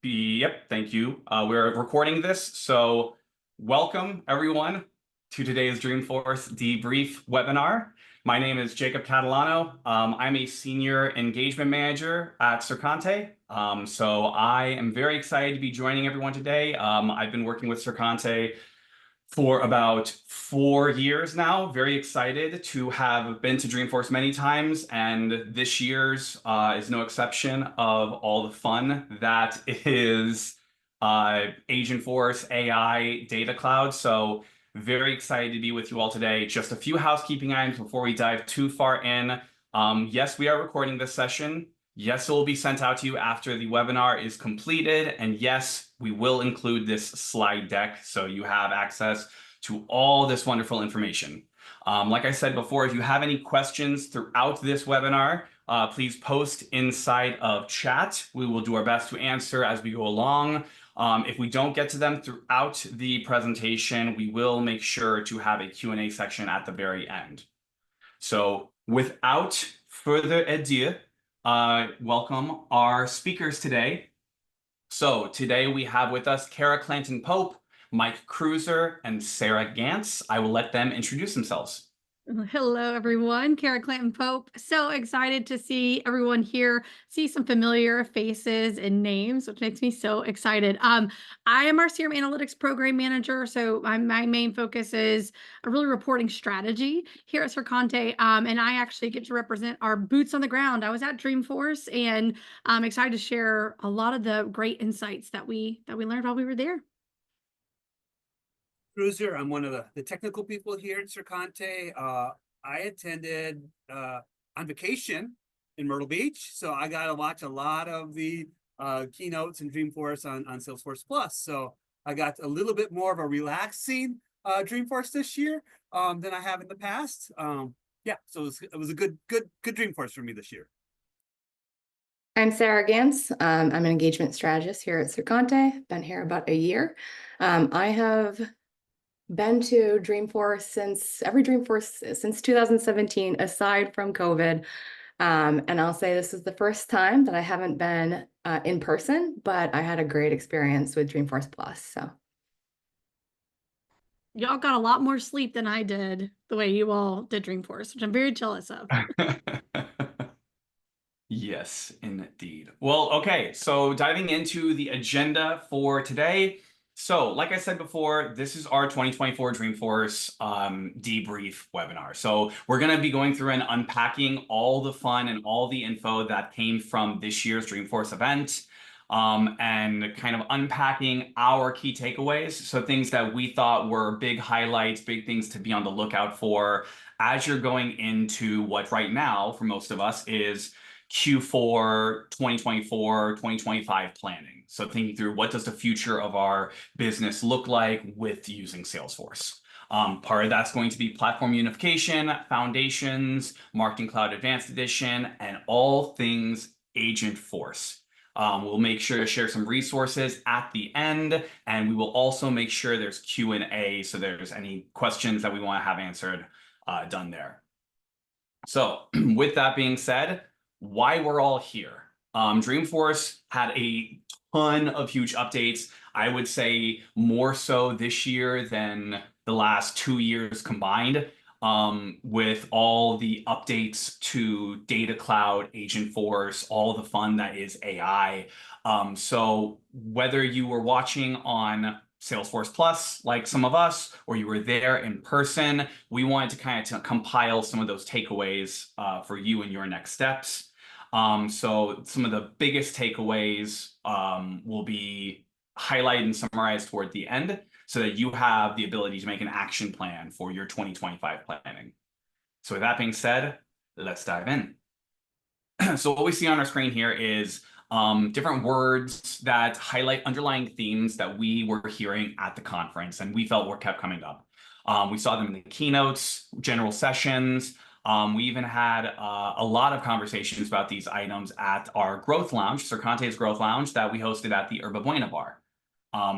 Yep, thank you. We're recording this, so welcome everyone to today's Dreamforce Debrief webinar. My name is Jacob Catalano. I'm a senior engagement manager at Sercante. So I am very excited to be joining everyone today. I've been working with Sercante for about 4 years now. Very excited to have been to Dreamforce many times, and this year's is no exception of all the fun that is Agentforce AI Data Cloud. So very excited to be with you all today. Just a few housekeeping items before we dive too far in. Yes, we are recording this session. Yes, it will be sent out to you after the webinar is completed. And yes, we will include this slide deck so you have access to all this wonderful information. Like I said before, if you have any questions throughout this webinar, please post inside of chat. We will do our best to answer as we go along. If we don't get to them throughout the presentation, we will make sure to have a Q&A section at the very end. So without further ado, welcome our speakers today. So today we have with us Kara Clanton-Pope, Mike Cruiser, and Sarah Gantz. I will let them introduce themselves. Hello, everyone. Kara Clanton-Pope. So excited to see everyone here, see some familiar faces and names, which makes me so excited. I am our CRM Analytics Program Manager, so my main focus is really reporting strategy here at Sercante, and I actually get to represent our boots on the ground. I was at Dreamforce, and I'm excited to share a lot of the great insights that we learned while we were there. Cruiser. I'm one of the technical people here at Sercante. I attended on vacation in Myrtle Beach, so I got to watch a lot of the keynotes in Dreamforce on Salesforce Plus. So I got a little bit more of a relaxing Dreamforce this year than I have in the past. Yeah, so it was a good Dreamforce for me this year. I'm Sarah Gantz. I'm an engagement strategist here at Sercante. Been here about a year. I have been to Dreamforce since 2017, aside from COVID. And I'll say this is the first time that I haven't been in person, but I had a great experience with Dreamforce Plus. So Y'all got a lot more sleep than I did the way you all did Dreamforce, which I'm very jealous of. Yes, indeed. Well, okay, so diving into the agenda for today. So, like I said before, this is our 2024 Dreamforce debrief webinar. So we're going to be going through and unpacking all the fun and all the info that came from this year's Dreamforce event, and kind of unpacking our key takeaways. So things that we thought were big highlights, big things to be on the lookout for as you're going into what right now, for most of us, is Q4 2024, 2025 planning. So thinking through what does the future of our business look like with using Salesforce. Part of that's going to be platform unification, foundations, Marketing Cloud Advanced Edition, and all things Agentforce. We'll make sure to share some resources at the end, and we will also make sure there's Q&A, so there's any questions that we want to have answered done there. So with that being said, why we're all here. Dreamforce had a ton of huge updates. I would say more so this year than the last 2 years combined, with all the updates to Data Cloud, Agentforce, all the fun that is AI. So whether you were watching on Salesforce Plus, like some of us, or you were there in person, we wanted to kind of compile some of those takeaways for you and your next steps. So some of the biggest takeaways will be highlighted and summarized toward the end so that you have the ability to make an action plan for your 2025 planning. So with that being said, let's dive in. So what we see on our screen here is different words that highlight underlying themes that we were hearing at the conference and we felt were kept coming up. We saw them in the keynotes, general sessions. We even had a lot of conversations about these items at our Growth Lounge, Sercante's Growth Lounge, that we hosted at the Yerba Buena Bar.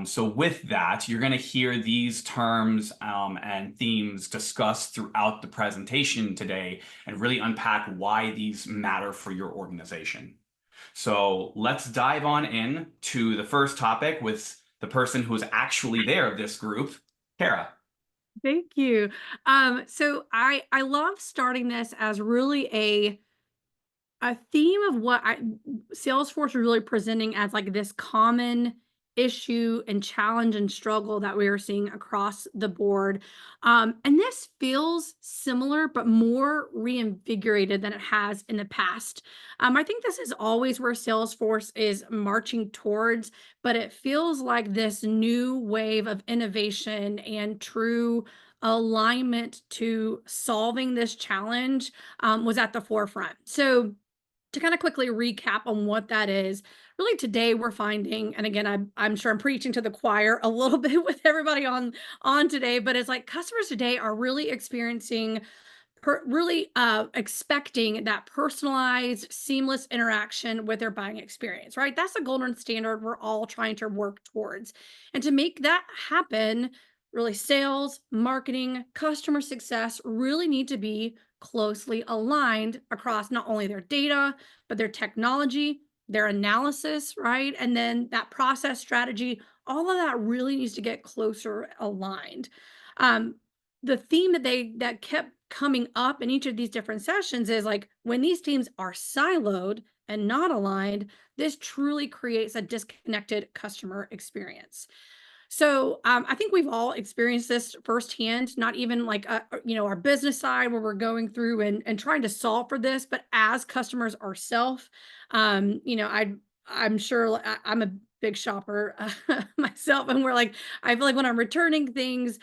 So with that, you're going to hear these terms and themes discussed throughout the presentation today and really unpack why these matter for your organization. So let's dive on in to the first topic with the person who's actually there of this group, Kara. Thank you. So I love starting this as really a theme of what Salesforce is really presenting as like this common issue and challenge and struggle that we are seeing across the board. And this feels similar, but more reinvigorated than it has in the past. I think this is always where Salesforce is marching towards, but it feels like this new wave of innovation and true alignment to solving this challenge was at the forefront. So to kind of quickly recap on what that is, really today we're finding, and again, I'm sure I'm preaching to the choir a little bit with everybody on today, but it's like customers today are really experiencing really expecting that personalized, seamless interaction with their buying experience, right? That's the golden standard we're all trying to work towards. And to make that happen, really sales, marketing, customer success really need to be closely aligned across not only their data, but their technology, their analysis, right? And then that process strategy, all of that really needs to get closer aligned. Um, the theme that kept coming up in each of these different sessions is like when these teams are siloed and not aligned, this truly creates a disconnected customer experience. So I think we've all experienced this firsthand, not even like our business side where we're going through and trying to solve for this, but as customers ourselves, I'm sure I'm a big shopper myself, and we're like I feel like when I'm returning things,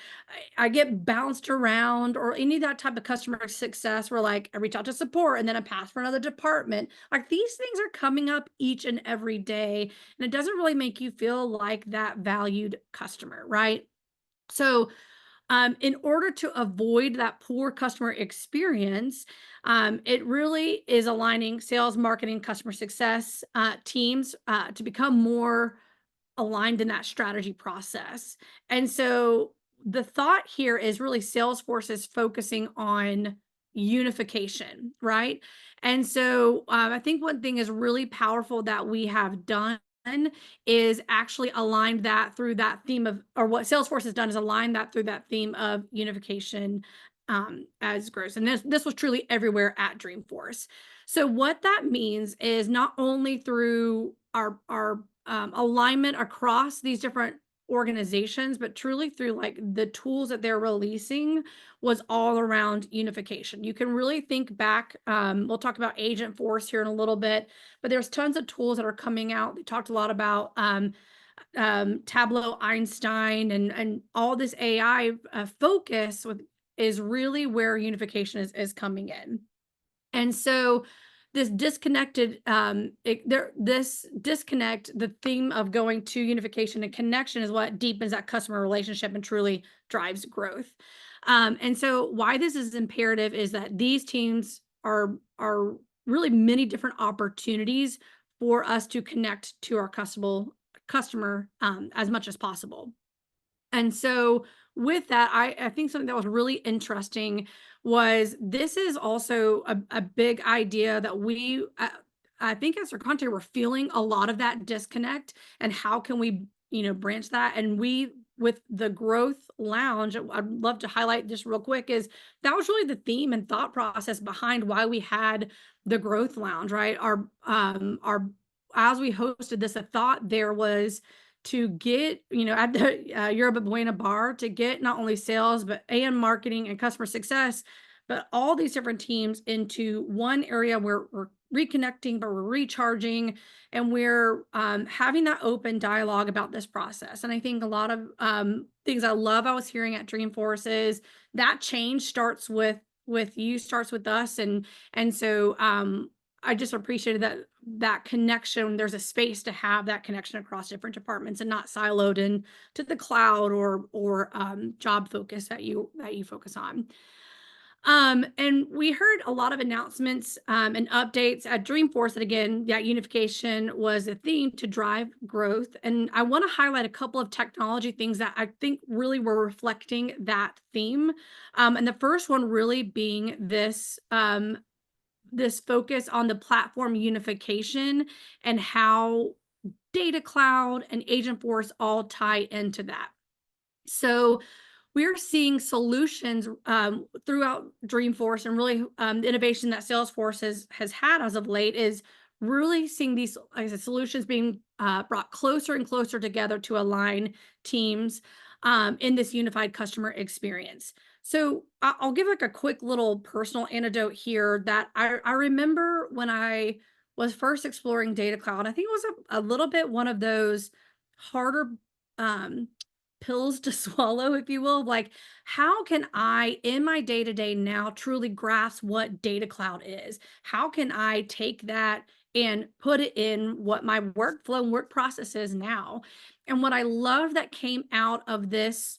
I get bounced around, or any of that type of customer success where like I reach out to support and then I pass for another department. Like these things are coming up each and every day, and it doesn't really make you feel like that valued customer, right? So, in order to avoid that poor customer experience, it really is aligning sales, marketing, customer success teams to become more aligned in that strategy process. And so the thought here is really Salesforce is focusing on unification, right? And so I think one thing is really powerful that we have done is actually aligned that through that theme of, or what Salesforce has done is align that through that theme of unification as growth. And this was truly everywhere at Dreamforce. So what that means is not only through our alignment across these different organizations, but truly through like the tools that they're releasing was all around unification. You can really think back. We'll talk about Agentforce here in a little bit, but there's tons of tools that are coming out. They talked a lot about Tableau, Einstein, and all this AI focus is really where unification is coming in. And so this disconnected, this disconnect, the theme of going to unification and connection is what deepens that customer relationship and truly drives growth. And so why this is imperative is that these teams are really many different opportunities for us to connect to our customer as much as possible. And so with that, I think something that was really interesting was this is also a big idea that I think as Sercante, we're feeling a lot of that disconnect, and how can we, branch that? And we, with the Growth Lounge, I'd love to highlight just real quick, is that was really the theme and thought process behind why we had the Growth Lounge, right? As we hosted this, a thought there was to get, at the Yerba Buena bar, to get not only sales, but and marketing and customer success, but all these different teams into one area where we're reconnecting, but we're recharging, and we're having that open dialogue about this process. And I think a lot of things I was hearing at Dreamforce is that change starts with you, starts with us. And so I just appreciated that connection. There's a space to have that connection across different departments and not siloed in to the cloud or job focus that you focus on. And we heard a lot of announcements and updates at Dreamforce that, again, that unification was a theme to drive growth. And I want to highlight a couple of technology things that I think really were reflecting that theme. And the first one really being this this focus on the platform unification and how Data Cloud and Agentforce all tie into that. So we're seeing solutions throughout Dreamforce, and really the innovation that Salesforce has had as of late is really seeing these, like I said, solutions being brought closer and closer together to align teams in this unified customer experience. So I'll give like a quick little personal anecdote here that I remember when I was first exploring Data Cloud. I think it was a little bit one of those harder um, pills to swallow, if you will. Like, how can I, in my day to day now, truly grasp what Data Cloud is? How can I take that and put it in what my workflow and work process is now? And what I love that came out of this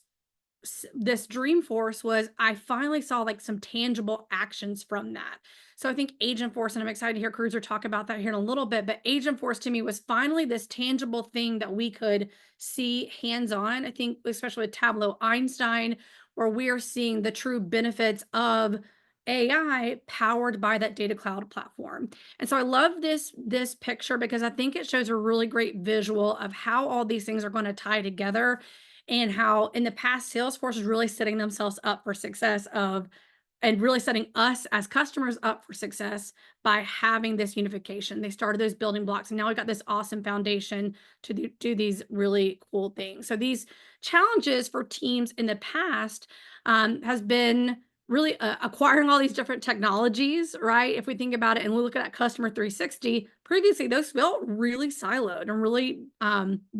Dreamforce was I finally saw like some tangible actions from that. So I think Agentforce, and I'm excited to hear Cruiser talk about that here in a little bit, but Agentforce to me was finally this tangible thing that we could see hands-on. I think especially with Tableau Einstein, where we are seeing the true benefits of AI powered by that Data Cloud platform. And so I love this picture because I think it shows a really great visual of how all these things are going to tie together, and how in the past Salesforce is really setting themselves up for success and really setting us as customers up for success by having this unification. They started those building blocks, and now we've got this awesome foundation to do these really cool things. So these challenges for teams in the past has been really acquiring all these different technologies, right? If we think about it and we look at that customer 360, previously those felt really siloed and really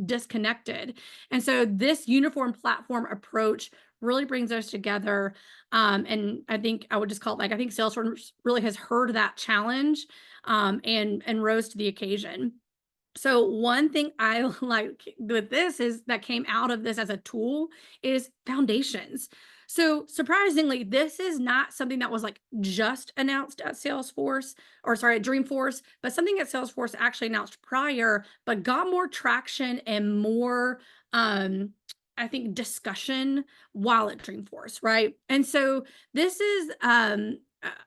disconnected. And so this uniform platform approach really brings us together. And I think I would just call it, like, I think Salesforce really has heard that challenge and rose to the occasion. So one thing I like with this is that came out of this as a tool is foundations. So surprisingly, this is not something that was like just announced at Salesforce, or sorry, at Dreamforce, but something that Salesforce actually announced prior, but got more traction and more I think discussion while at Dreamforce, right? And so this is like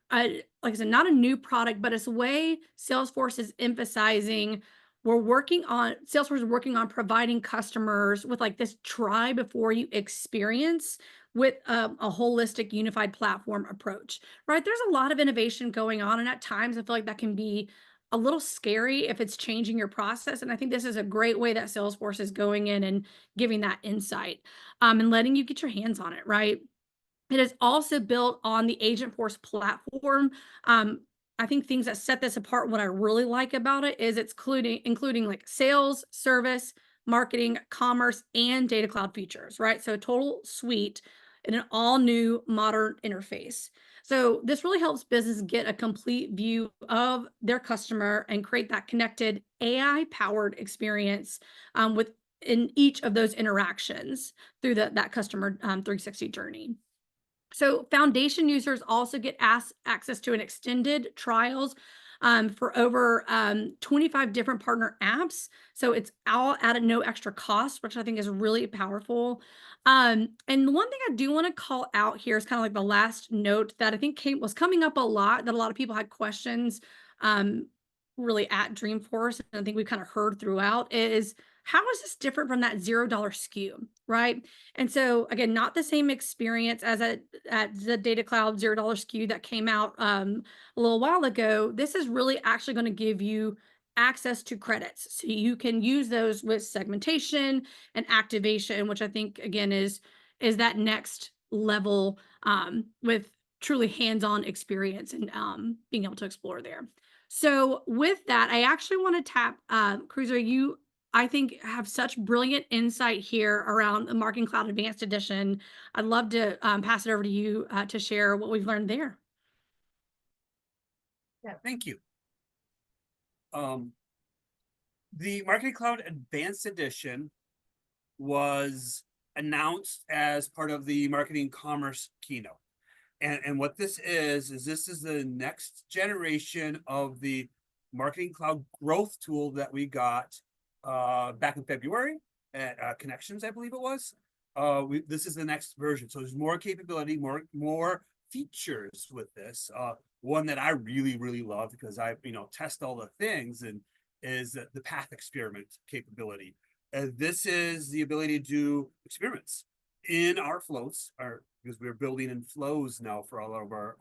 I said, not a new product, but it's a way Salesforce is emphasizing Salesforce is working on providing customers with like this try before you experience with a holistic unified platform approach, right? There's a lot of innovation going on, and at times I feel like that can be a little scary if it's changing your process. And I think this is a great way that Salesforce is going in and giving that insight and letting you get your hands on it, right? It is also built on the Agentforce platform. I think things that set this apart, what I really like about it is it's including like sales, service, marketing, commerce, and Data Cloud features, right? So a total suite in an all new modern interface. So this really helps business get a complete view of their customer and create that connected AI powered experience with in each of those interactions through that customer 360 journey. So foundation users also get access to an extended trials for over 25 different partner apps. So it's all at no extra cost, which I think is really powerful. And one thing I do want to call out here is kind of like the last note that I think was coming up a lot, that a lot of people had questions really at Dreamforce, and I think we've kind of heard throughout, is how is this different from that $0 SKU, right? And so again, not the same experience as at the Data Cloud $0 SKU that came out a little while ago. This is really actually going to give you access to credits, so you can use those with segmentation and activation, which I think again is that next level with truly hands-on experience and being able to explore there. So with that, I actually want to tap Cruiser. You, I think, have such brilliant insight here around the Marketing Cloud Advanced Edition. I'd love to pass it over to you to share what we've learned there. Yeah, thank you. The Marketing Cloud Advanced Edition was announced as part of the Marketing Commerce keynote. And what this is this is the next generation of the Marketing Cloud growth tool that we got back in February at Connections, I believe it was. This is the next version. So there's more capability, more features with this. One that I really love because I, test all the things and is the path experiment capability. This is the ability to do experiments in our flows, because we're building in flows now for all of our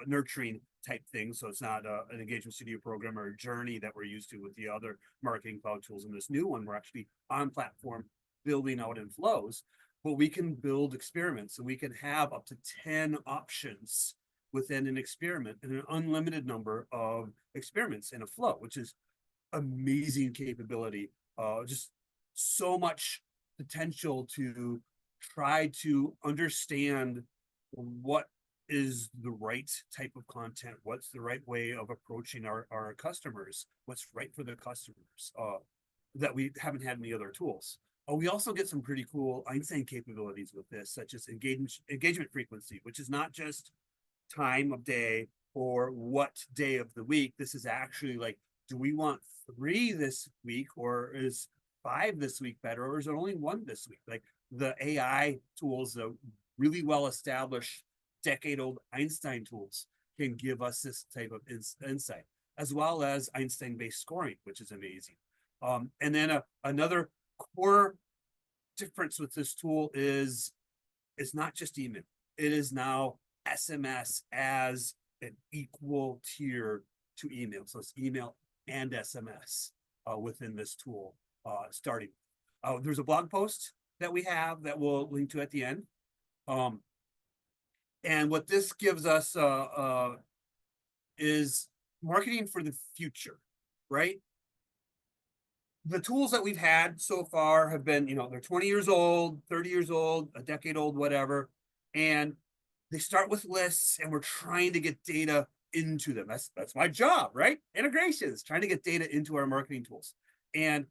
nurturing type things. So it's not an engagement studio program or a journey that we're used to with the other marketing cloud tools. In this new one, we're actually on platform building out in flows, but we can build experiments and we can have up to 10 options within an experiment and an unlimited number of experiments in a flow, which is amazing capability. Just so much potential to try to understand what is the right type of content, what's the right way of approaching our customers, what's right for the customers, that we haven't had in the other tools. We also get some pretty cool Einstein capabilities with this, such as engagement frequency, which is not just time of day or what day of the week. This is actually like, do we want 3 this week, or is 5 this week better, or is it only 1 this week? Like the AI tools, the really well established decade-old Einstein tools can give us this type of insight, as well as Einstein-based scoring, which is amazing. And then another core difference with this tool is it's not just email. It is now SMS as an equal tier to email. So it's email and SMS within this tool starting. There's a blog post that we have that we'll link to at the end. And what this gives us is marketing for the future, right? The tools that we've had so far have been, they're 20 years old, 30 years old, a decade old, whatever. And they start with lists and we're trying to get data into them. That's my job, right? Integrations, trying to get data into our marketing tools. And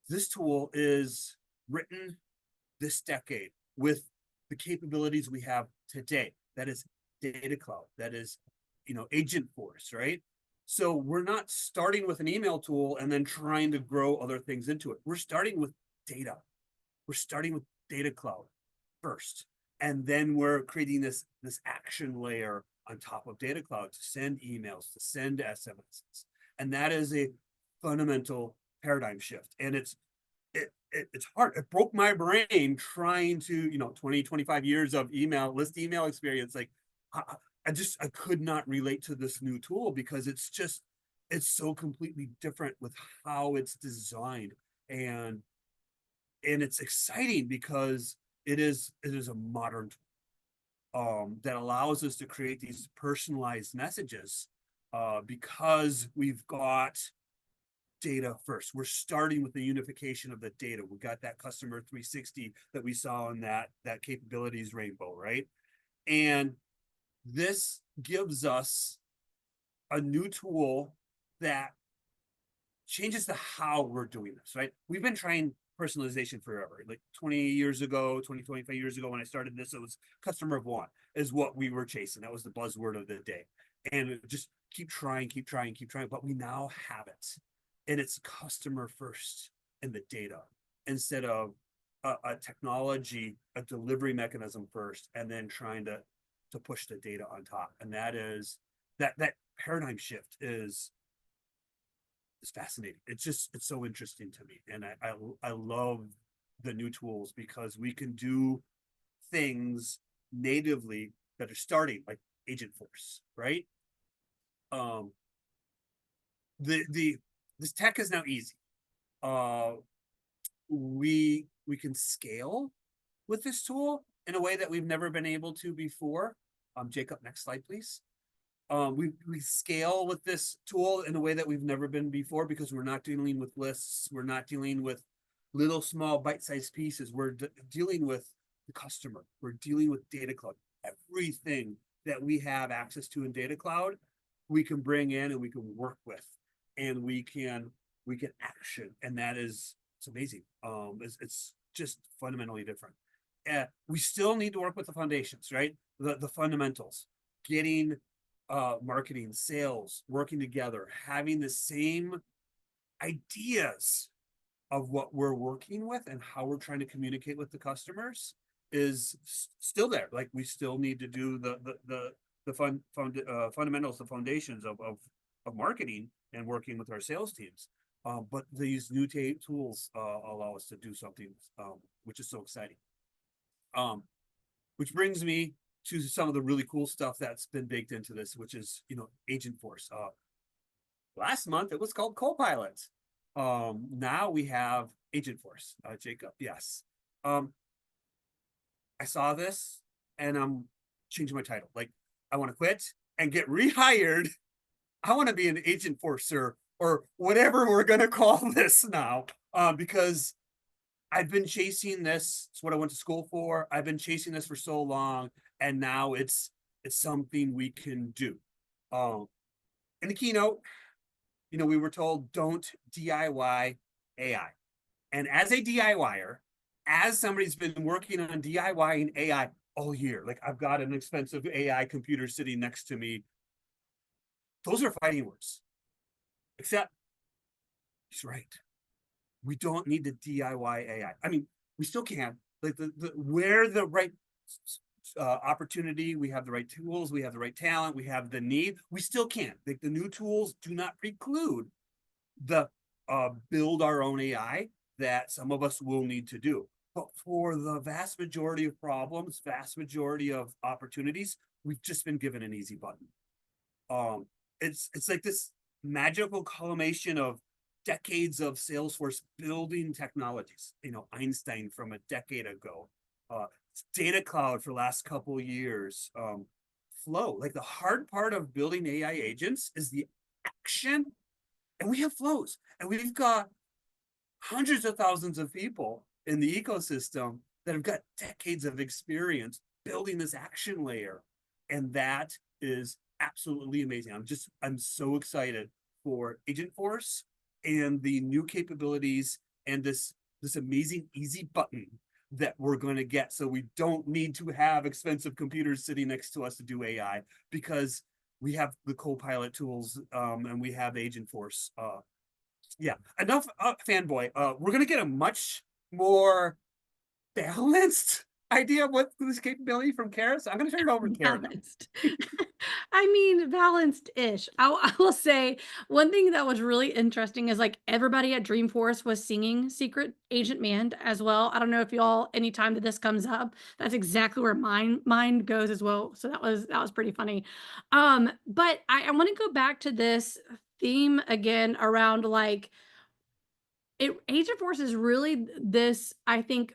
this tool is written this decade with the capabilities we have today. That is Data Cloud, that is, Agent Force, right? So we're not starting with an email tool and then trying to grow other things into it. We're starting with data. We're starting with Data Cloud first. And then we're creating this action layer on top of Data Cloud to send emails, to send SMSs. And that is a fundamental paradigm shift. And it's hard. It broke my brain trying to, 20, 25 years of list email experience. Like I could not relate to this new tool because it's so completely different with how it's designed. And it's exciting because it is a modern tool that allows us to create these personalized messages because we've got data first. We're starting with the unification of the data. We got that customer 360 that we saw in that capabilities rainbow, right? And this gives us a new tool that changes the how we're doing this, right? We've been trying personalization forever. Like 20 years ago, 25 years ago, when I started this, it was customer of one is what we were chasing. That was the buzzword of the day. And just keep trying. But we now have it. And it's customer first in the data instead of a technology, a delivery mechanism first, and then trying to push the data on top. And that is that paradigm shift is fascinating. It's so interesting to me. And I love the new tools because we can do things natively that are starting like Agent Force, right? This tech is now easy. We can scale with this tool in a way that we've never been able to before. Jacob, next slide, please. We scale with this tool in a way that we've never been before because we're not dealing with lists. We're not dealing with little small bite-sized pieces. We're dealing with the customer. We're dealing with Data Cloud. Everything that we have access to in Data Cloud, we can bring in and we can work with, and we can action, and it's amazing. It's just fundamentally different. We still need to work with the foundations, right? The fundamentals, getting marketing, sales, working together, having the same ideas of what we're working with and how we're trying to communicate with the customers, is still there. Like we still need to do the fundamentals, the foundations of marketing and working with our sales teams. But these new tools allow us to do something, which is so exciting. Which brings me to some of the really cool stuff that's been baked into this, which is, Agentforce. Last month it was called Copilot. Now we have Agentforce. Jacob, yes. I saw this and I'm changing my title. Like, I want to quit and get rehired. I want to be an Agentforcer or whatever we're going to call this now, because I've been chasing this. It's what I went to school for. I've been chasing this for so long, and now it's something we can do. In the keynote, we were told don't DIY AI. And as a DIYer, as somebody's been working on DIYing AI all year, like I've got an expensive AI computer sitting next to me. Those are fighting words. Except he's right. We don't need to DIY AI. I mean, we still can. Like where the right opportunity, we have the right tools, we have the right talent, we have the need. We still can. Like the new tools do not preclude the build our own AI that some of us will need to do. But for the vast majority of problems, vast majority of opportunities, we've just been given an easy button. It's like this magical culmination of decades of Salesforce building technologies. Einstein from a decade ago, Data Cloud for the last couple of years, flow. Like the hard part of building AI agents is the action, and we have flows, and we've got hundreds of thousands of people in the ecosystem that have got decades of experience building this action layer, and that is absolutely amazing. I'm so excited for Agentforce and the new capabilities and this amazing easy button that we're going to get, so we don't need to have expensive computers sitting next to us to do AI, because we have the Copilot tools, and we have Agentforce. Yeah, enough fanboy. We're going to get a much more balanced idea of what this capability from Kara. So I'm going to turn it over to Kara. Balanced. I mean, balanced-ish. I will say one thing that was really interesting is like everybody at Dreamforce was singing Secret Agent Man as well. I don't know if y'all, anytime that this comes up, that's exactly where mind goes as well. So that was pretty funny. But I want to go back to this theme again around like Agentforce is really this, I think,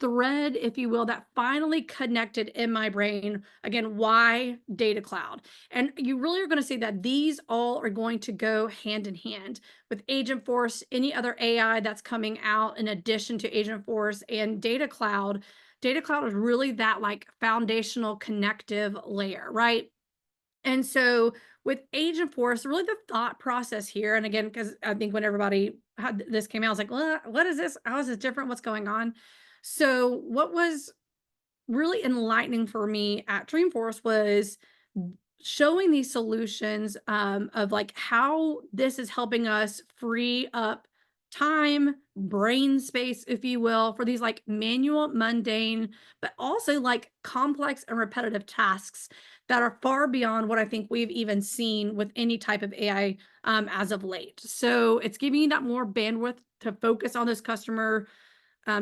thread, if you will, that finally connected in my brain. Again, why Data Cloud? And you really are going to see that these all are going to go hand in hand with Agentforce, any other AI that's coming out in addition to Agentforce and Data Cloud. Data Cloud is really that like foundational connective layer, right? And so with Agentforce, really the thought process here, and again, because I think when everybody had this came out, I was like, what is this? How is this different? What's going on? So what was really enlightening for me at Dreamforce was showing these solutions of like how this is helping us free up time, brain space, if you will, for these like manual, mundane, but also like complex and repetitive tasks that are far beyond what I think we've even seen with any type of AI as of late. So it's giving you that more bandwidth to focus on those customer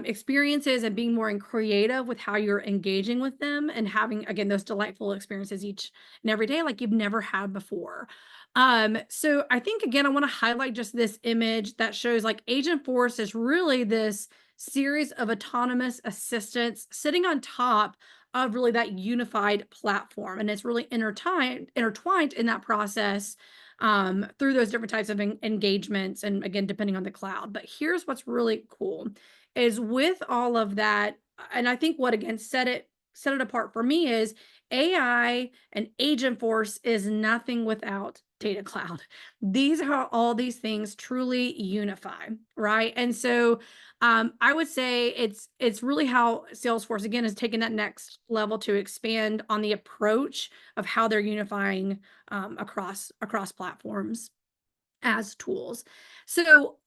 experiences and being more creative with how you're engaging with them and having, again, those delightful experiences each and every day like you've never had before. So I think, again, I want to highlight just this image that shows like Agentforce is really this series of autonomous assistants sitting on top of really that unified platform. And it's really intertwined in that process through those different types of engagements. And again, depending on the cloud. But here's what's really cool is with all of that, and I think what again set it apart for me is AI and Agentforce is nothing without Data Cloud. These are all these things truly unify, right? And so I would say it's really how Salesforce again is taking that next level to expand on the approach of how they're unifying across platforms as tools. So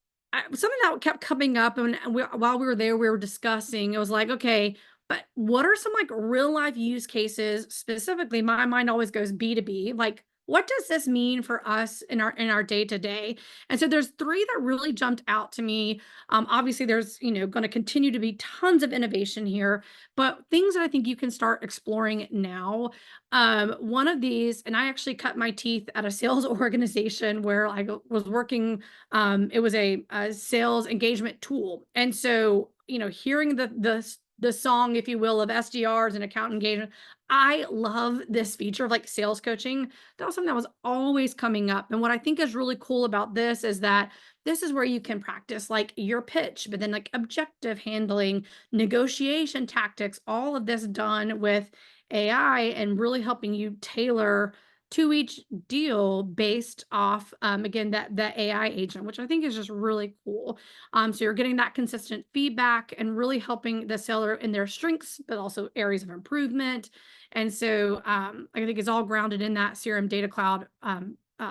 something that kept coming up, and while we were there, we were discussing. It was like, okay, but what are some like real life use cases? Specifically, my mind always goes B2B. Like, what does this mean for us in our day to day? And so there's three that really jumped out to me. Obviously, there's going to continue to be tons of innovation here, but things that I think you can start exploring now. One of these, and I actually cut my teeth at a sales organization where I was working. It was a sales engagement tool. And so, hearing the song, if you will, of SDRs and account engagement, I love this feature of like sales coaching. That was something that was always coming up. And what I think is really cool about this is that this is where you can practice like your pitch, but then like objective handling, negotiation tactics, all of this done with AI and really helping you tailor to each deal based off again that AI agent, which I think is just really cool. So you're getting that consistent feedback and really helping the seller in their strengths, but also areas of improvement. And so I think it's all grounded in that CRM data cloud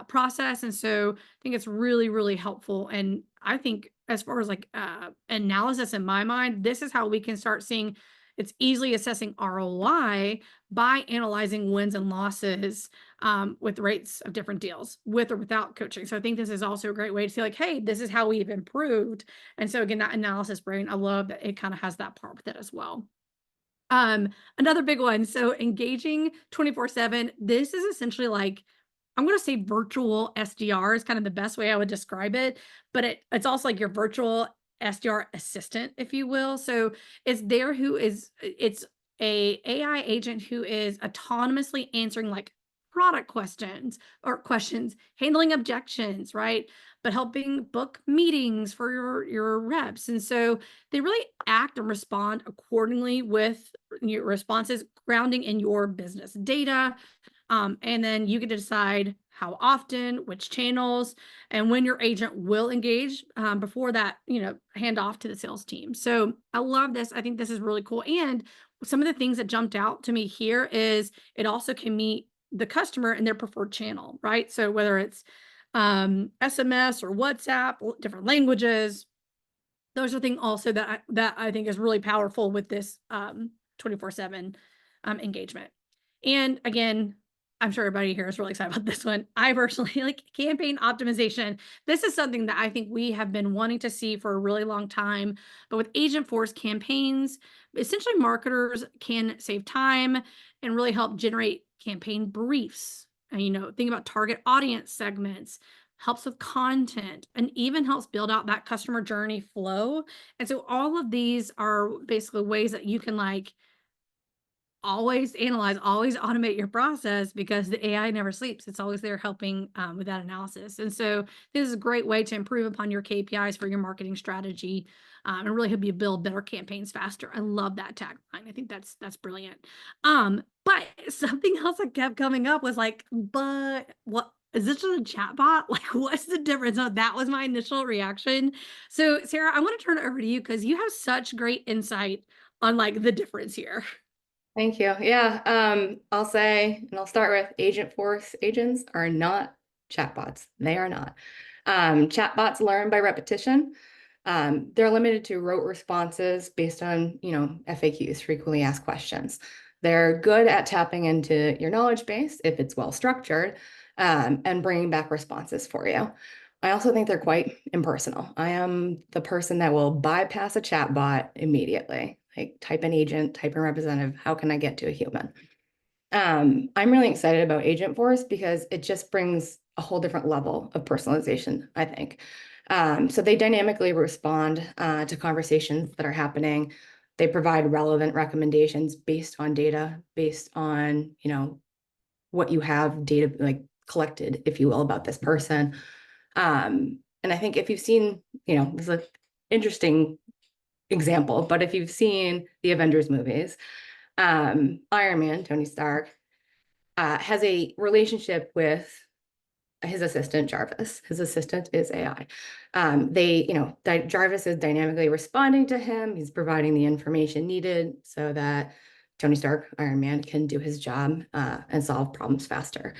process. And so I think it's really, really helpful. And I think as far as like analysis in my mind, this is how we can start seeing it's easily assessing ROI by analyzing wins and losses with rates of different deals with or without coaching. So I think this is also a great way to see like, hey, this is how we've improved. And so again, that analysis brain, I love that it kind of has that part with it as well. Another big one. So engaging 24/7. This is essentially like, I'm going to say virtual SDR is kind of the best way I would describe it, but it's also like your virtual SDR assistant, if you will. So it's a AI agent who is autonomously answering like product questions or questions, handling objections, right? But helping book meetings for your reps. And so they really act and respond accordingly with your responses, grounding in your business data. And then you get to decide how often, which channels, and when your agent will engage before that, hand off to the sales team. So I love this. I think this is really cool. And some of the things that jumped out to me here is it also can meet the customer in their preferred channel, right? So whether it's SMS or WhatsApp, different languages, those are things also that I think is really powerful with this 24/7 engagement. And again, I'm sure everybody here is really excited about this one. I personally like campaign optimization. This is something that I think we have been wanting to see for a really long time. But with Agentforce campaigns, essentially marketers can save time and really help generate campaign briefs. And, think about target audience segments, helps with content, and even helps build out that customer journey flow. And so all of these are basically ways that you can like always analyze, always automate your process because the AI never sleeps. It's always there helping with that analysis. And so this is a great way to improve upon your KPIs for your marketing strategy and really help you build better campaigns faster. I love that tagline. I think that's brilliant. But something else that kept coming up was like, but what is this just a chatbot? Like, what's the difference? So that was my initial reaction. So Sarah, I want to turn it over to you because you have such great insight on like the difference here. Thank you. Yeah, I'll say, and I'll start with Agentforce agents are not chatbots. They are not. Chatbots learn by repetition. They're limited to rote responses based on, FAQs, frequently asked questions. They're good at tapping into your knowledge base if it's well structured, and bringing back responses for you. I also think they're quite impersonal. I am the person that will bypass a chatbot immediately. Like type in agent, type in representative, how can I get to a human? I'm really excited about Agentforce because it just brings a whole different level of personalization, I think. So they dynamically respond to conversations that are happening. They provide relevant recommendations based on data, based on, what you have data like collected, if you will, about this person. And I think if you've seen, this is an interesting example, but if you've seen the Avengers movies, Iron Man, Tony Stark, has a relationship with his assistant Jarvis. His assistant is AI. Jarvis is dynamically responding to him. He's providing the information needed so that Tony Stark, Iron Man, can do his job and solve problems faster.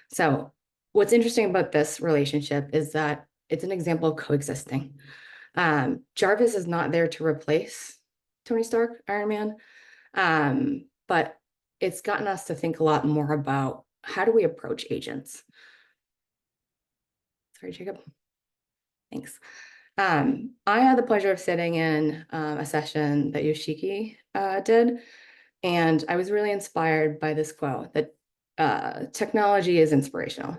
So what's interesting about this relationship is that it's an example of coexisting. Jarvis is not there to replace Tony Stark, Iron Man, but it's gotten us to think a lot more about how do we approach agents. Sorry, Jacob. Thanks. I had the pleasure of sitting in a session that Yoshiki did, and I was really inspired by this quote that technology is inspirational.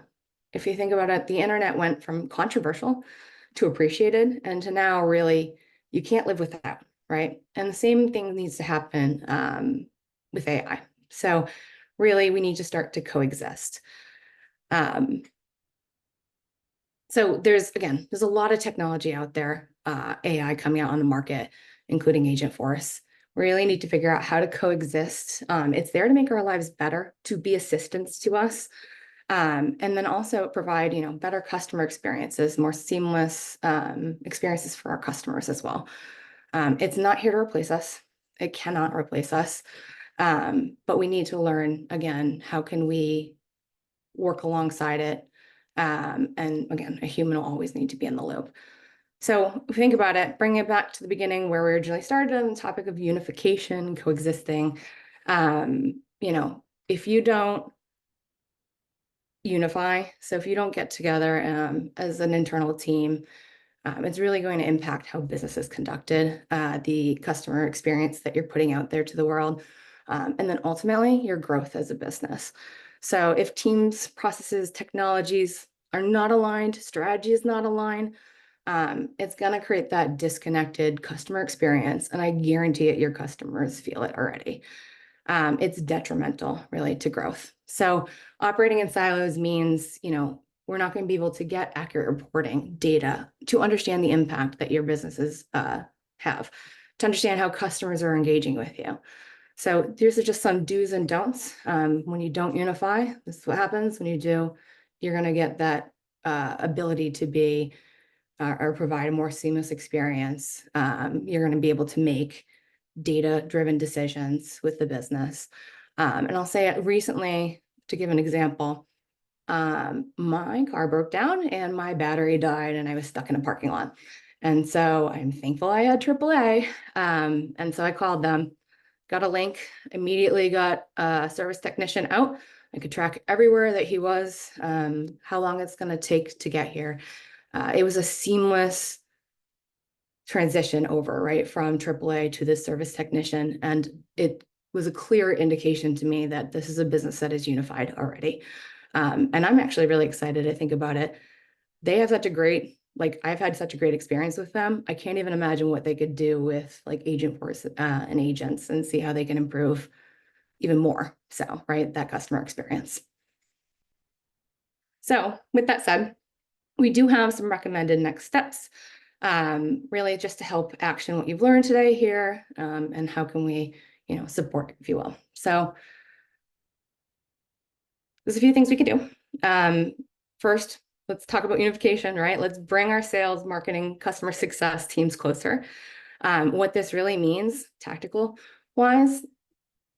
If you think about it, the internet went from controversial to appreciated, and to now really you can't live without, right? And the same thing needs to happen with AI. So really, we need to start to coexist. So there's a lot of technology out there, AI coming out on the market, including Agentforce. We really need to figure out how to coexist. It's there to make our lives better, to be assistance to us, and then also provide, better customer experiences, more seamless experiences for our customers as well. It's not here to replace us. It cannot replace us. But we need to learn, again, how can we work alongside it? And again, a human will always need to be in the loop. So if you think about it, bring it back to the beginning where we originally started on the topic of unification, coexisting. If you don't unify, so if you don't get together as an internal team, it's really going to impact how business is conducted, the customer experience that you're putting out there to the world, and then ultimately your growth as a business. So if teams, processes, technologies are not aligned, strategy is not aligned, it's going to create that disconnected customer experience. And I guarantee it, your customers feel it already. It's detrimental really to growth. So operating in silos means, we're not going to be able to get accurate reporting data to understand the impact that your businesses have, to understand how customers are engaging with you. So these are just some do's and don'ts. When you don't unify, this is what happens. When you do, you're going to get that ability to be or provide a more seamless experience. You're going to be able to make data-driven decisions with the business. And I'll say recently, to give an example, my car broke down and my battery died and I was stuck in a parking lot. And so I'm thankful I had AAA. And so I called them, got a link, immediately got a service technician out. I could track everywhere that he was, how long it's going to take to get here. It was a seamless transition over, right, from AAA to this service technician. And it was a clear indication to me that this is a business that is unified already. And I'm actually really excited to think about it. They have such a great, I've had such a great experience with them. I can't even imagine what they could do with Agentforce and agents and see how they can improve even more. So, right, that customer experience. So with that said, we do have some recommended next steps, really just to help action what you've learned today here, and how can we, support, if you will. So there's a few things we can do. First, let's talk about unification, right? Let's bring our sales, marketing, customer success teams closer. What this really means, tactical wise,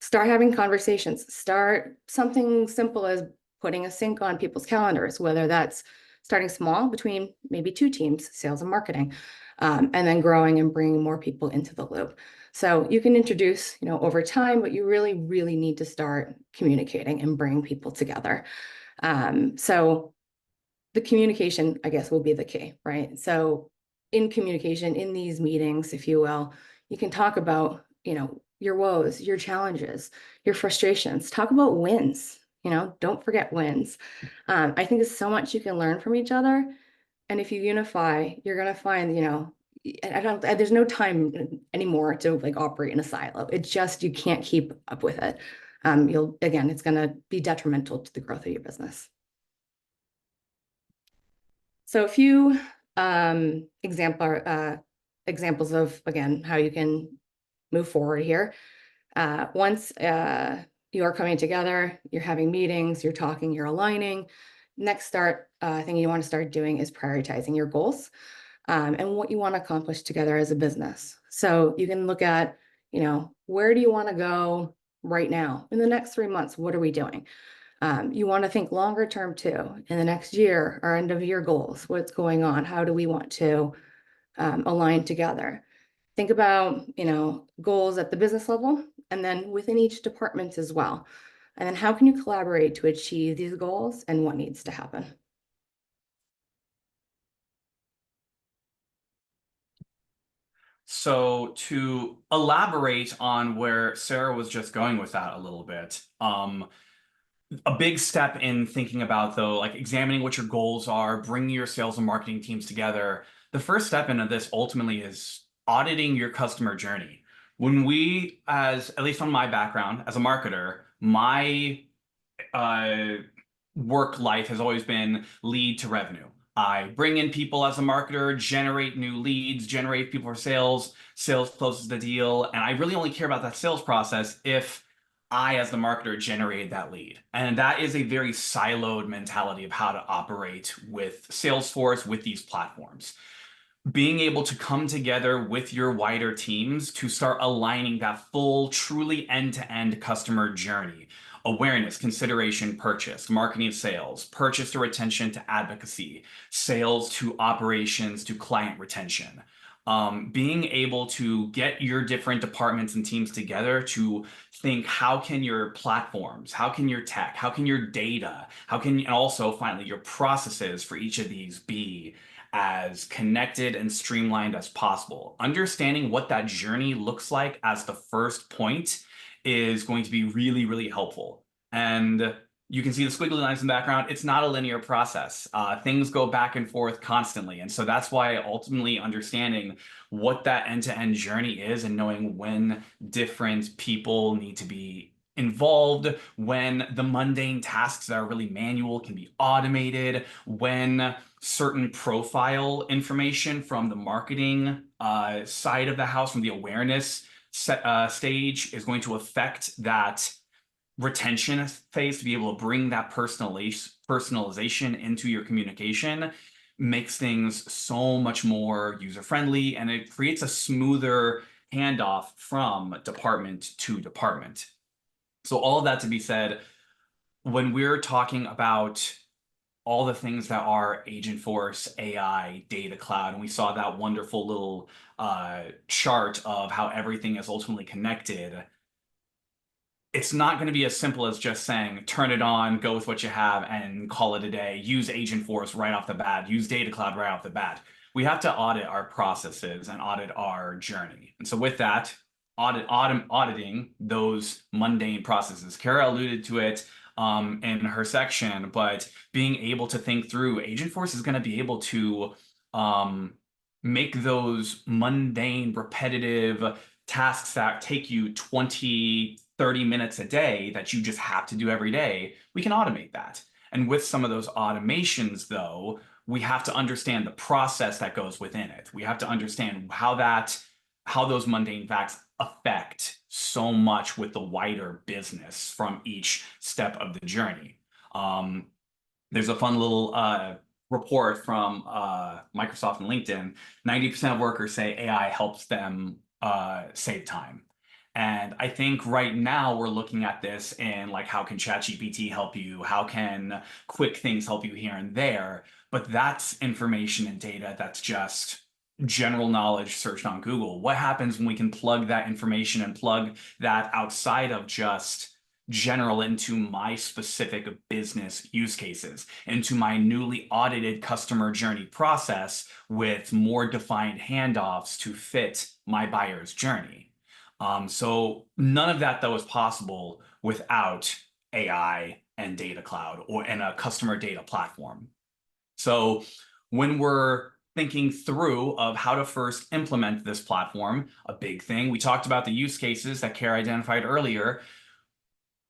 start having conversations. Start something simple as putting a sync on people's calendars, whether that's starting small between maybe two teams, sales and marketing, and then growing and bringing more people into the loop. So you can introduce, over time, but you really, really need to start communicating and bring people together. So the communication, I guess, will be the key, right? So in communication, in these meetings, if you will, you can talk about, your woes, your challenges, your frustrations, talk about wins, don't forget wins. I think there's so much you can learn from each other. And if you unify, you're going to find, there's no time anymore to operate in a silo. It's just, you can't keep up with it. It's going to be detrimental to the growth of your business. So a few examples of, again, how you can move forward here. Once you are coming together, you're having meetings, you're talking, you're aligning. Next thing you want to start doing is prioritizing your goals and what you want to accomplish together as a business. So you can look at, where do you want to go right now? In the next 3 months, what are we doing? You want to think longer term too, in the next year, our end of year goals, what's going on? How do we want to aligned together. Think about, goals at the business level and then within each department as well. And then how can you collaborate to achieve these goals and what needs to happen? So to elaborate on where Sarah was just going with that a little bit, a big step in thinking about though, like examining what your goals are, bringing your sales and marketing teams together. The first step into this ultimately is auditing your customer journey. When we, as at least on my background as a marketer, my uh, work life has always been lead to revenue. I bring in people as a marketer, generate new leads, generate people for sales, sales closes the deal, and I really only care about that sales process if I, as the marketer, generated that lead. And that is a very siloed mentality of how to operate with Salesforce, with these platforms. Being able to come together with your wider teams to start aligning that full, truly end-to-end customer journey. Awareness, consideration, purchase, marketing, sales, purchase to retention to advocacy, sales to operations to client retention. Being able to get your different departments and teams together to think, how can your platforms, how can your tech, how can your data, how can, and also finally your processes for each of these be as connected and streamlined as possible. Understanding what that journey looks like as the first point is going to be really, really helpful. And you can see the squiggly lines in the background. It's not a linear process. Things go back and forth constantly. And so that's why ultimately understanding what that end-to-end journey is and knowing when different people need to be involved, when the mundane tasks that are really manual can be automated, when certain profile information from the marketing side of the house, from the awareness stage, is going to affect that retention phase to be able to bring that personalization into your communication makes things so much more user-friendly, and it creates a smoother handoff from department to department. So all of that to be said, when we're talking about all the things that are Agentforce, AI, Data Cloud, and we saw that wonderful little chart of how everything is ultimately connected, it's not going to be as simple as just saying, turn it on, go with what you have, and call it a day. Use Agentforce right off the bat. Use Data Cloud right off the bat. We have to audit our processes and audit our journey. And so with that, auditing those mundane processes. Kara alluded to it in her section, but being able to think through, Agentforce is going to be able to make those mundane, repetitive tasks that take you 20, 30 minutes a day that you just have to do every day, we can automate that. And with some of those automations, though, we have to understand the process that goes within it. We have to understand how those mundane facts affect so much with the wider business from each step of the journey. There's a fun little report from Microsoft and LinkedIn. 90% of workers say AI helps them save time. And I think right now we're looking at this in like, how can ChatGPT help you? How can quick things help you here and there? But that's information and data that's just general knowledge searched on Google. What happens when we can plug that information and plug that outside of just general into my specific business use cases, into my newly audited customer journey process with more defined handoffs to fit my buyer's journey? So none of that, though, is possible without AI and Data Cloud and a customer data platform. So when we're thinking through of how to first implement this platform, a big thing, we talked about the use cases that Kara identified earlier.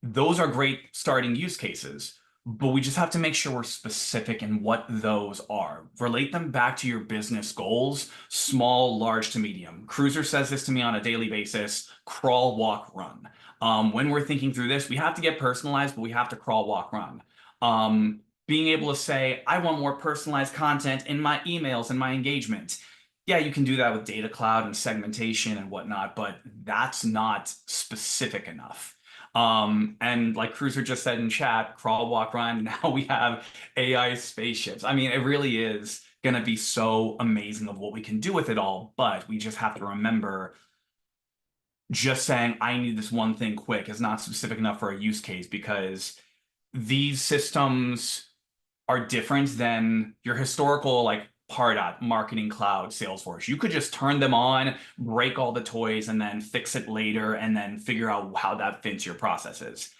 Those are great starting use cases, but we just have to make sure we're specific in what those are. Relate them back to your business goals, small, large to medium. Cruiser says this to me on a daily basis: crawl, walk, run. When we're thinking through this, we have to get personalized, but we have to crawl, walk, run. Being able to say, I want more personalized content in my emails and my engagement. Yeah, you can do that with Data Cloud and segmentation and whatnot, but that's not specific enough. And like Cruiser just said in chat, crawl, walk, run, now we have AI spaceships. I mean, it really is going to be so amazing of what we can do with it all. But we just have to remember, just saying, I need this one thing quick is not specific enough for a use case, because these systems are different than your historical, like, Pardot, Marketing Cloud, Salesforce. You could just turn them on, break all the toys, and then fix it later, and then figure out how that fits your processes.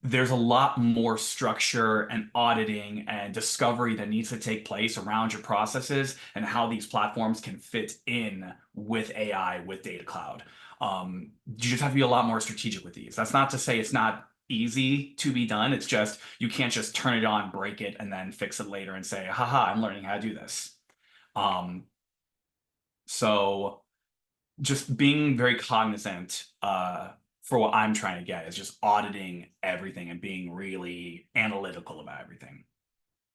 There's a lot more structure and auditing and discovery that needs to take place around your processes and how these platforms can fit in with AI, with Data Cloud. You just have to be a lot more strategic with these. That's not to say it's not easy to be done. It's just, you can't just turn it on, break it, and then fix it later and say, haha, I'm learning how to do this. So just being very cognizant for what I'm trying to get is just auditing everything and being really analytical about everything.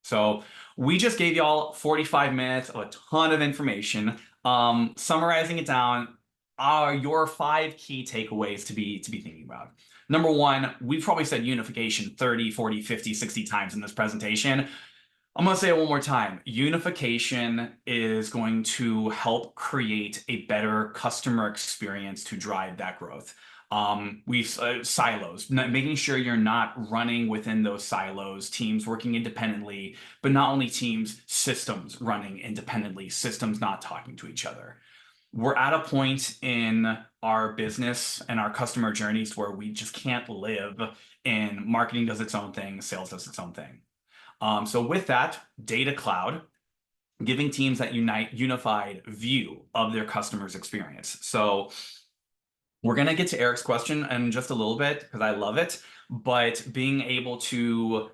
So we just gave y'all 45 minutes of a ton of information. Summarizing it down, are your 5 key takeaways to be thinking about. Number 1, we probably said unification 30, 40, 50, 60 times in this presentation. I'm going to say it one more time. Unification is going to help create a better customer experience to drive that growth. Silos, making sure you're not running within those silos, teams working independently, but not only teams, systems running independently, systems not talking to each other. We're at a point in our business and our customer journeys where we just can't live in marketing does its own thing, sales does its own thing. So with that, Data Cloud, giving teams that unified view of their customer's experience. So we're going to get to Eric's question in just a little bit because I love it, but being able to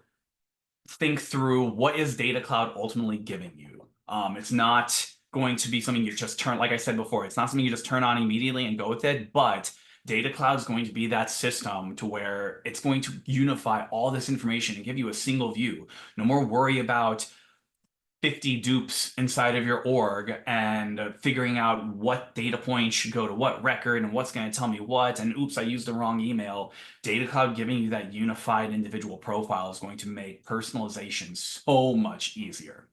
think through what is Data Cloud ultimately giving you. It's not going to be something you just turn, like I said before, it's not something you just turn on immediately and go with it, but Data Cloud is going to be that system to where it's going to unify all this information and give you a single view. No more worry about 50 dupes inside of your org and figuring out what data points should go to what record and what's going to tell me what, and oops, I used the wrong email. Data Cloud giving you that unified individual profile is going to make personalization so much easier.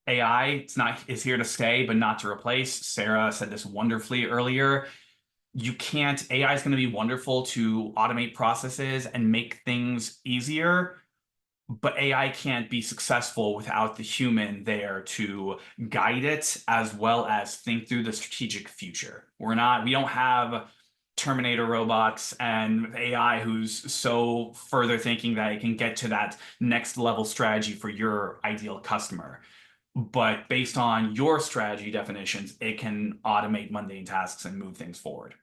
AI is here to stay, but not to replace. Sarah said this wonderfully earlier. AI is going to be wonderful to automate processes and make things easier, but AI can't be successful without the human there to guide it as well as think through the strategic future. We don't have Terminator robots and AI who's so further thinking that it can get to that next level strategy for your ideal customer. But based on your strategy definitions, it can automate mundane tasks and move things forward.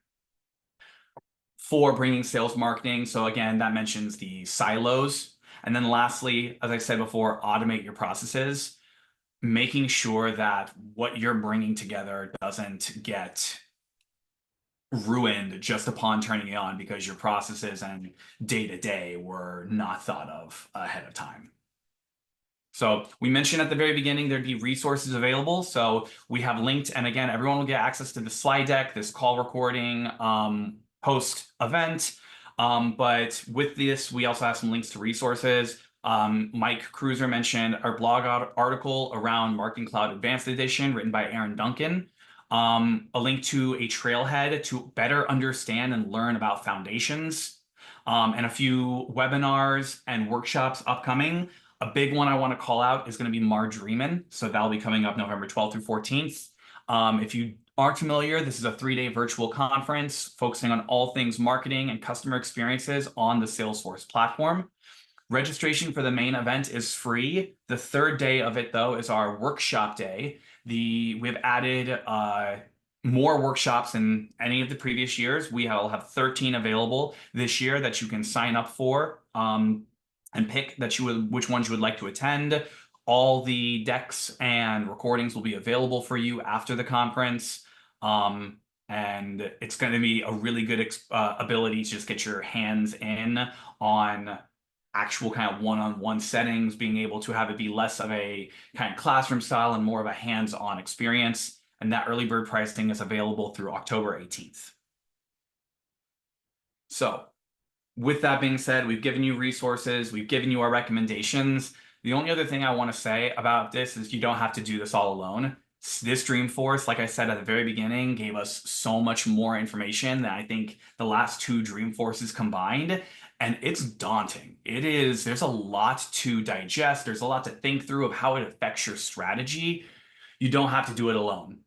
For bringing sales marketing, so again, that mentions the silos. And then lastly, as I said before, automate your processes, making sure that what you're bringing together doesn't get ruined just upon turning it on because your processes and day-to-day were not thought of ahead of time. So we mentioned at the very beginning there'd be resources available. So we have linked, and again, everyone will get access to the slide deck, this call recording, post-event. But with this, we also have some links to resources. Mike Cruiser mentioned our blog article around Marketing Cloud Advanced Edition written by Aaron Duncan. A link to a trailhead to better understand and learn about foundations, and a few webinars and workshops upcoming. A big one I want to call out is going to be Marge Riemann. So that'll be coming up November 12th through 14th. If you aren't familiar, this is a 3-day virtual conference focusing on all things marketing and customer experiences on the Salesforce platform. Registration for the main event is free. The 3rd day of it, though, is our workshop day. We've added more workshops than any of the previous years. Will have 13 available this year that you can sign up for. And pick which ones you would like to attend. All the decks and recordings will be available for you after the conference. And it's going to be a really good ability to just get your hands in on actual kind of one-on-one settings, being able to have it be less of a kind of classroom style and more of a hands-on experience. And that early bird pricing is available through October 18th. So with that being said, we've given you resources, we've given you our recommendations. The only other thing I want to say about this is you don't have to do this all alone. This Dreamforce, like I said at the very beginning, gave us so much more information than I think the last two Dreamforces combined. And it's daunting. There's a lot to digest. There's a lot to think through of how it affects your strategy. You don't have to do it alone.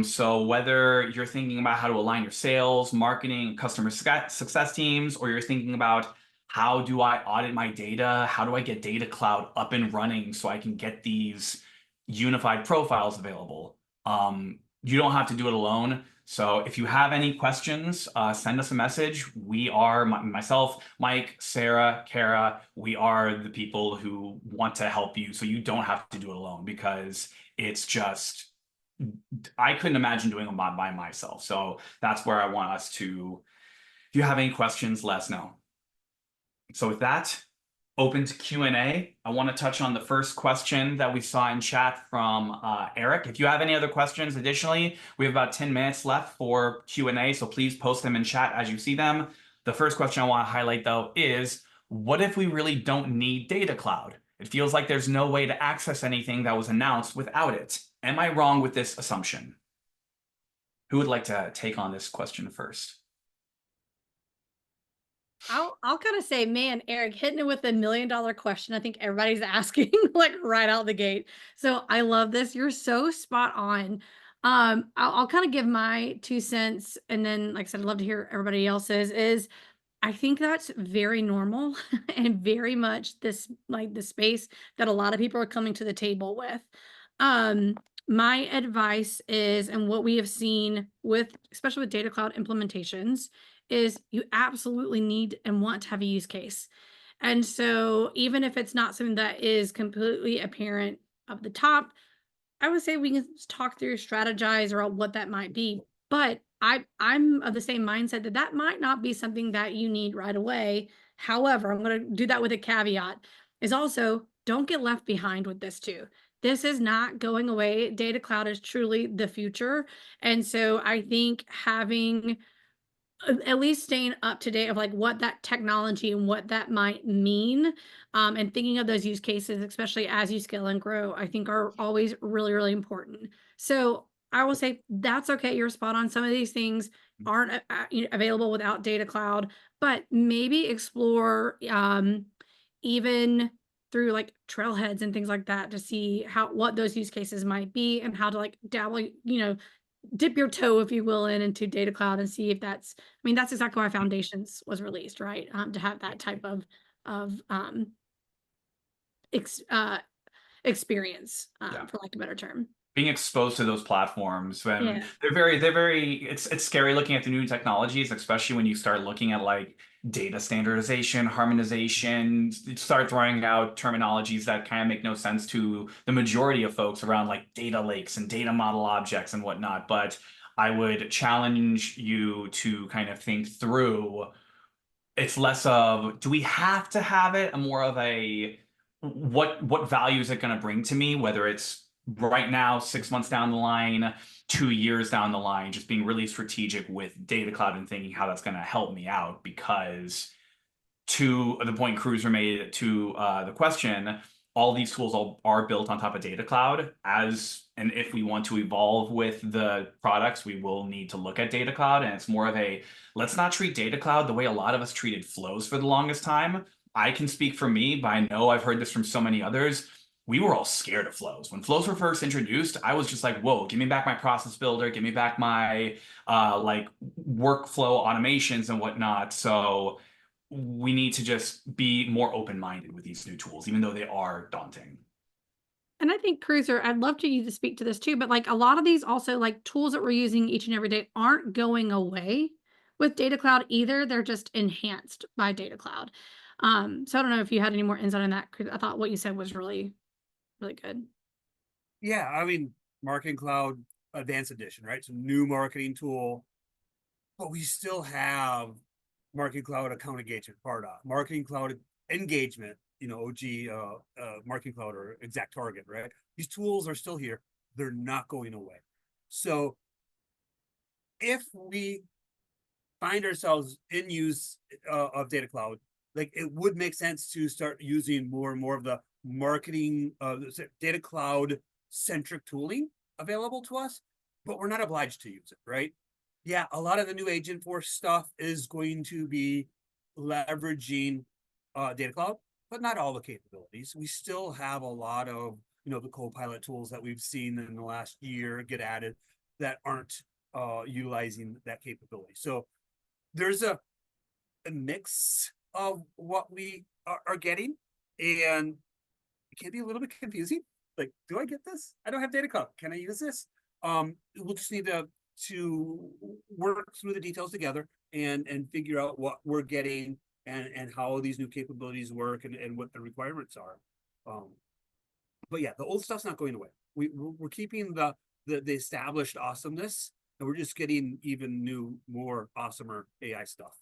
So whether you're thinking about how to align your sales, marketing, customer success teams, or you're thinking about how do I audit my data? How do I get Data Cloud up and running so I can get these unified profiles available? You don't have to do it alone. So if you have any questions, send us a message. We are, myself, Mike, Sarah, Kara, we are the people who want to help you. So you don't have to do it alone, because it's just, I couldn't imagine doing them by myself. So that's where I want us to, if you have any questions, let us know. So with that, open to Q&A. I want to touch on the first question that we saw in chat from Eric. If you have any other questions, additionally, we have about 10 minutes left for Q&A, so please post them in chat as you see them. The first question I want to highlight, though, is what if we really don't need Data Cloud? It feels like there's no way to access anything that was announced without it. Am I wrong with this assumption? Who would like to take on this question first? I'll kind of say, man, Eric, hitting it with a $1 million question. I think everybody's asking like right out the gate. So I love this. You're so spot on. I'll kind of give my 2 cents, and then, like I said, I'd love to hear everybody else's. I think that's very normal and very much this, like, the space that a lot of people are coming to the table with. My advice is, and what we have seen with, especially with Data Cloud implementations, is you absolutely need and want to have a use case. And so even if it's not something that is completely apparent up the top, I would say we can talk through, strategize around what that might be. But I'm of the same mindset that that might not be something that you need right away. However, I'm going to do that with a caveat, is also don't get left behind with this too. This is not going away. Data Cloud is truly the future. And so I think having at least staying up to date of like what that technology and what that might mean, and thinking of those use cases, especially as you scale and grow, I think are always really, really important. So I will say that's okay. You're spot on. Some of these things aren't available without Data Cloud, but maybe explore even through like trailheads and things like that to see what those use cases might be and how to like dabble, dip your toe, if you will, into Data Cloud and see if that's, I mean, that's exactly why Foundations was released, right? To have that type of experience, Yeah. for lack of a better term. Being exposed to those platforms, when Yeah. they're very, it's scary looking at the new technologies, especially when you start looking at like data standardization, harmonization, start throwing out terminologies that kind of make no sense to the majority of folks around like data lakes and data model objects and whatnot. But I would challenge you to kind of think through, it's less of, do we have to have it, and more of a, what value is it going to bring to me, whether it's right now, 6 months down the line, 2 years down the line, just being really strategic with Data Cloud and thinking how that's going to help me out. Because to the point Cruiser made to the question, all these tools are built on top of Data Cloud, and if we want to evolve with the products, we will need to look at Data Cloud. And it's more of a, let's not treat Data Cloud the way a lot of us treated flows for the longest time. I can speak for me, but I know I've heard this from so many others. We were all scared of flows. When flows were first introduced, I was just like, whoa, give me back my process builder, give me back my like workflow automations and whatnot. So we need to just be more open-minded with these new tools, even though they are daunting. And I think, Cruiser, I'd love to you to speak to this too, but like a lot of these also, like, tools that we're using each and every day aren't going away with Data Cloud either. They're just enhanced by Data Cloud. So I don't know if you had any more insight on that, 'cause I thought what you said was really, really good. Yeah, I mean, Marketing Cloud Advanced Edition, right? It's a new marketing tool, but we still have Marketing Cloud Account Engagement, PARDA, Marketing Cloud Engagement, OG, Marketing Cloud or Exact Target, right? These tools are still here. They're not going away. So if we find ourselves in use of Data Cloud, like, it would make sense to start using more and more of the marketing, data cloud centric tooling available to us, but we're not obliged to use it, right? Yeah, a lot of the new Agentforce stuff is going to be leveraging data cloud, but not all the capabilities. We still have a lot of, the Copilot tools that we've seen in the last year get added that aren't utilizing that capability. So there's a mix of what we are getting, and it can be a little bit confusing. Like, do I get this? I don't have data cloud. Can I use this? We'll just need to work through the details together and figure out what we're getting and how these new capabilities work and what the requirements are. But yeah, the old stuff's not going away. We're keeping the established awesomeness, and we're just getting even new, more awesomer AI stuff.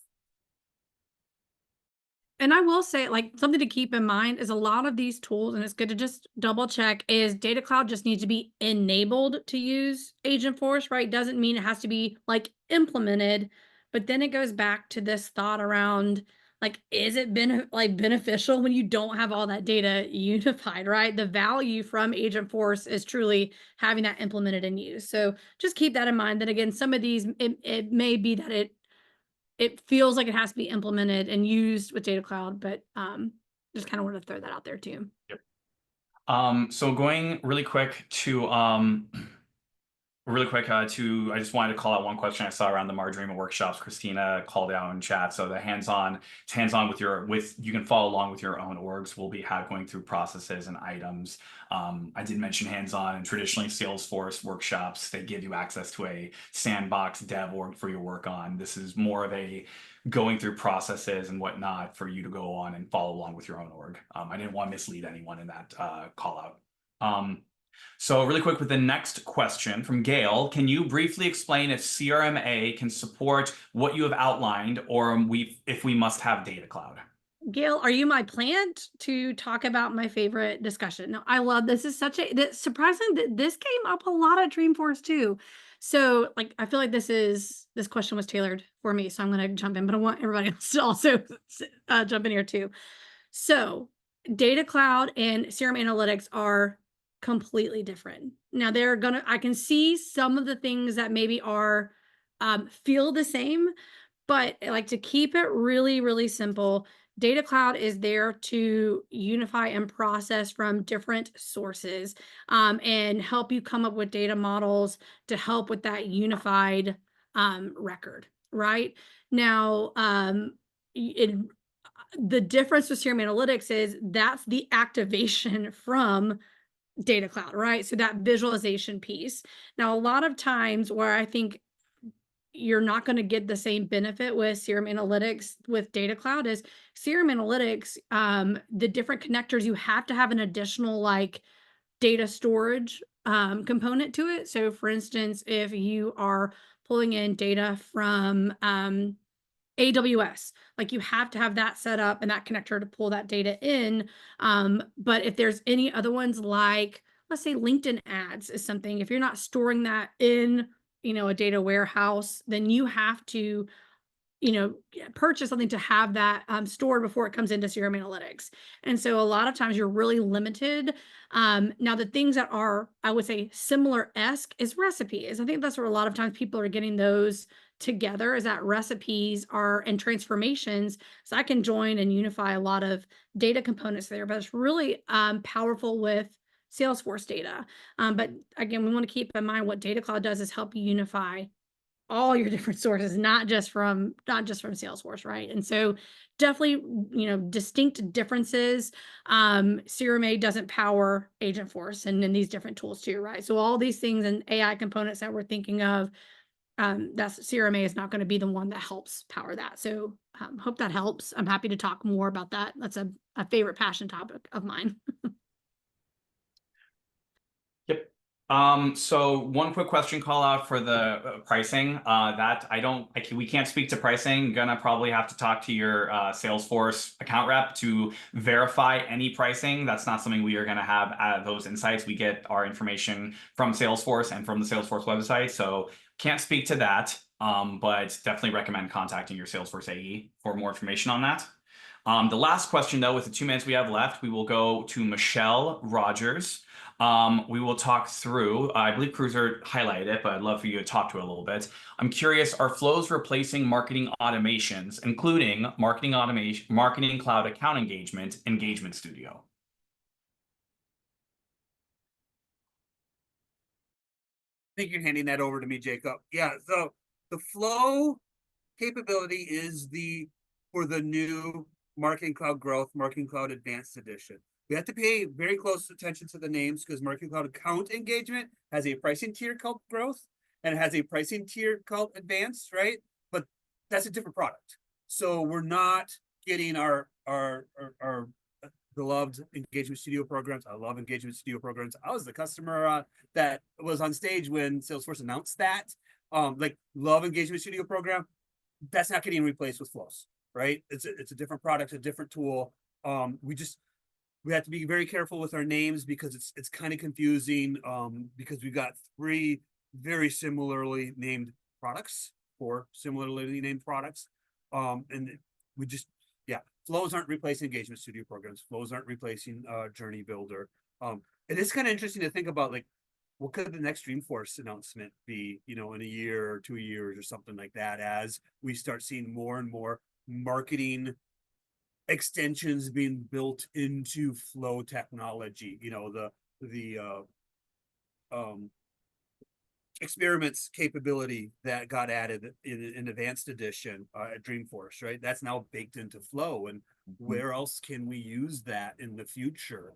And I will say, like, something to keep in mind is a lot of these tools, and it's good to just double check, is Data Cloud just needs to be enabled to use Agentforce, right? Doesn't mean it has to be like implemented, but then it goes back to this thought around, like, is it beneficial when you don't have all that data unified, right? The value from Agentforce is truly having that implemented and used. So just keep that in mind. Then again, some of these, it may be that it feels like it has to be implemented and used with Data Cloud, but just kind of wanted to throw that out there too. Yep. So going really quick to I just wanted to call out one question I saw around the Dreamer workshops. Christina called out in chat. So the hands-on you can follow along with your own orgs. We'll be going through processes and items. I did mention hands-on, and traditionally Salesforce workshops, they give you access to a sandbox dev org for your work on. This is more of a going through processes and whatnot for you to go on and follow along with your own org. I didn't want to mislead anyone in that call out. So really quick with the next question from Gail, can you briefly explain if CRMA can support what you have outlined, or if we must have Data Cloud? Gail, are you my plant to talk about my favorite discussion? No, I love this. Is surprising that this came up a lot at Dreamforce too. So like, I feel like this question was tailored for me, so I'm going to jump in, but I want everybody else to also jump in here too. So Data Cloud and CRM Analytics are completely different. Now I can see some of the things that maybe are feel the same, but like to keep it really, really simple, Data Cloud is there to unify and process from different sources and help you come up with data models to help with that unified record, right? Now, the difference with CRM Analytics is that's the activation from Data Cloud, right? So that visualization piece. Now, a lot of times where I think you're not going to get the same benefit with CRM Analytics with Data Cloud is CRM Analytics, the different connectors, you have to have an additional like data storage component to it. So for instance, if you are pulling in data from AWS, like you have to have that set up and that connector to pull that data in. But if there's any other ones, like let's say LinkedIn ads is something, if you're not storing that in, a data warehouse, then you have to, purchase something to have that stored before it comes into CRM Analytics. And so a lot of times you're really limited. Now the things that are, I would say, similar-esque is recipes. I think that's where a lot of times people are getting those together, is that recipes and transformations. So I can join and unify a lot of data components there, but it's really powerful with Salesforce data. But again, we want to keep in mind what Data Cloud does is help you unify all your different sources, not just from Salesforce, right? And so definitely, distinct differences. CRMA doesn't power Agentforce and then these different tools too, right? So all these things and AI components that we're thinking of, that's CRMA is not going to be the one that helps power that. So hope that helps. I'm happy to talk more about that. That's a favorite passion topic of mine. Yep. So one quick question call out for the pricing that we can't speak to pricing. Gonna probably have to talk to your Salesforce account rep to verify any pricing. That's not something we are gonna have those insights. We get our information from Salesforce and from the Salesforce website. So can't speak to that, but definitely recommend contacting your Salesforce AE for more information on that. The last question, though, with the 2 minutes we have left, we will go to Michelle Rogers. We will talk through, I believe Cruiser highlighted it, but I'd love for you to talk to it a little bit. I'm curious, are flows replacing marketing automations, including marketing automation, marketing cloud account engagement, Engagement Studio? I think you're handing that over to me, Jacob. Yeah, so the flow capability is for the new Marketing Cloud Growth, Marketing Cloud Advanced Edition. We have to pay very close attention to the names because Marketing Cloud Account Engagement has a pricing tier called Growth and it has a pricing tier called Advanced, right? But that's a different product. So we're not getting our beloved Engagement Studio programs. I love Engagement Studio programs. I was the customer that was on stage when Salesforce announced that. Like, love Engagement Studio program. That's not getting replaced with flows, right? It's a different product, a different tool. We have to be very careful with our names because it's kind of confusing because we've got 3 very similarly named products, 4 similarly named products. And we just, yeah, flows aren't replacing Engagement Studio programs. Flows aren't replacing Journey Builder. It is kind of interesting to think about, like, what could the next Dreamforce announcement be, in a year or 2 years or something like that, as we start seeing more and more marketing extensions being built into flow technology. The experiments capability that got added in Advanced Edition at Dreamforce, right? That's now baked into flow. And where else can we use that in the future?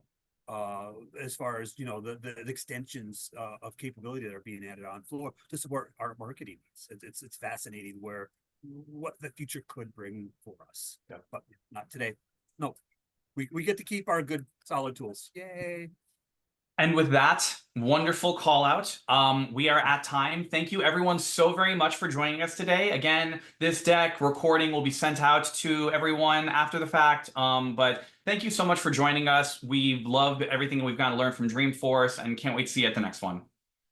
As far as the extensions of capability that are being added on floor to support our marketing. It's fascinating what the future could bring for us. Yeah. But not today. No, we get to keep our good solid tools. Yay. And with that wonderful call out, we are at time. Thank you everyone so very much for joining us today. Again, this deck recording will be sent out to everyone after the fact. But thank you so much for joining us. We've loved everything we've gotten to learn from Dreamforce and can't wait to see you at the next one.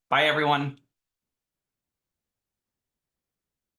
Bye, everyone.